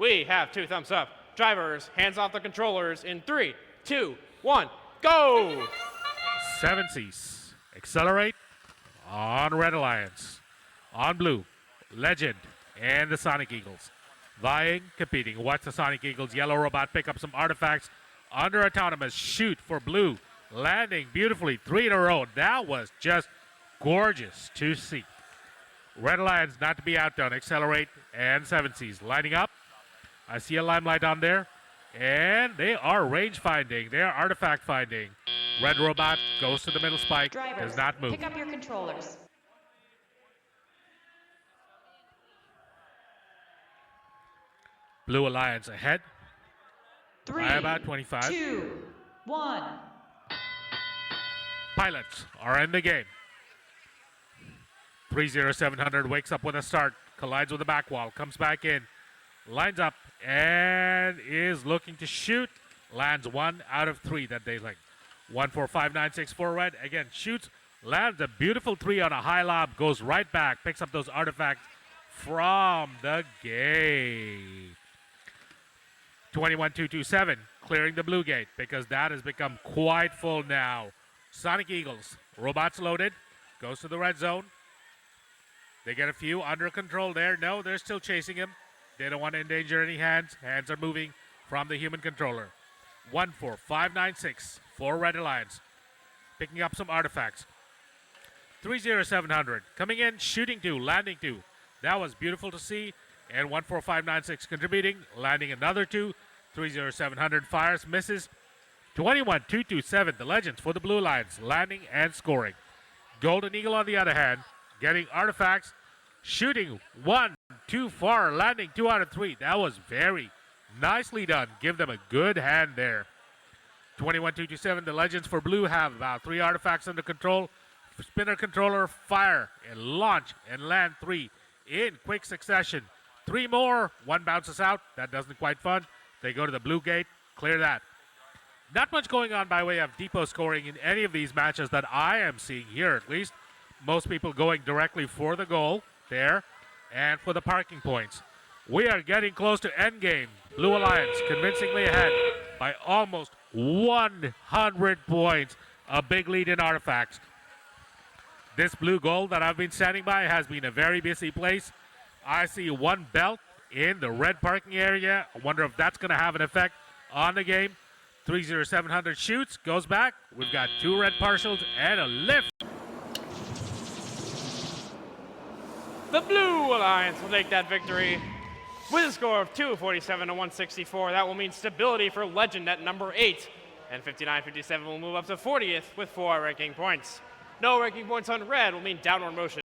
We have 2 thumbs up. Drivers, hands off the controllers in 3, 2, 1, go! 7 Cs. Accelerate on Red Alliance. On blue, Legend and the Sonic Eagles. Vying, competing. Watch the Sonic Eagles. Yellow robot pick up some artifacts under autonomous. Shoot for blue. Landing beautifully 3 in a row. That was just gorgeous to see. Red Alliance not to be outdone. Accelerate and 7 Cs. Lining up. I see a limelight on there. And they are range finding. They are artifact finding. Red robot goes to the middle spike. Drivers, does not move. pick up your controllers. Blue Alliance ahead. 3, by about 25. 2, 1. Pilots are in the game. 30700 wakes up with a start. Collides with the back wall. Comes back in. Lines up and is looking to shoot. Lands 1 out of 3 that they like. 14596 for red. Again, shoots. Lands a beautiful 3 on a high lob. Goes right back. Picks up those artifacts from the game. 21227 clearing the blue gate because that has become quite full now. Sonic Eagles. Robots loaded. Goes to the red zone. They get a few under control there. No, they're still chasing him. They don't want to endanger any hands. Hands are moving from the human controller. 14596 for Red Alliance. Picking up some artifacts. 30700 coming in, shooting 2, landing 2. That was beautiful to see. And 14596 contributing, landing another 2. 30700 fires, misses. 21227, the Legends for the Blue Alliance, landing and scoring. Golden Eagle on the other hand, getting artifacts, shooting 1 too far, landing 2 out of 3. That was very nicely done. Give them a good hand there. 21227, the Legends for Blue have about 3 artifacts under control. Spinner controller, fire and launch and land 3 in quick succession. 3 more, 1 bounces out. That doesn't quite fun. They go to the blue gate, clear that. Not much going on by way of depot scoring in any of these matches that I am seeing here, at least. Most people going directly for the goal there and for the parking points. We are getting close to endgame. Blue Alliance convincingly ahead by almost 100 points. A big lead in artifacts. This blue goal that I've been standing by has been a very busy place. I see 1 belt in the red parking area. I wonder if that's going to have an effect on the game. 30700 shoots, goes back. We've got 2 red partials and a lift. The Blue Alliance will take that victory with a score of 247 to 164. That will mean stability for Legend at number 8. And 5957 will move up to 40th with 4 ranking points. No ranking points on red will mean downward motion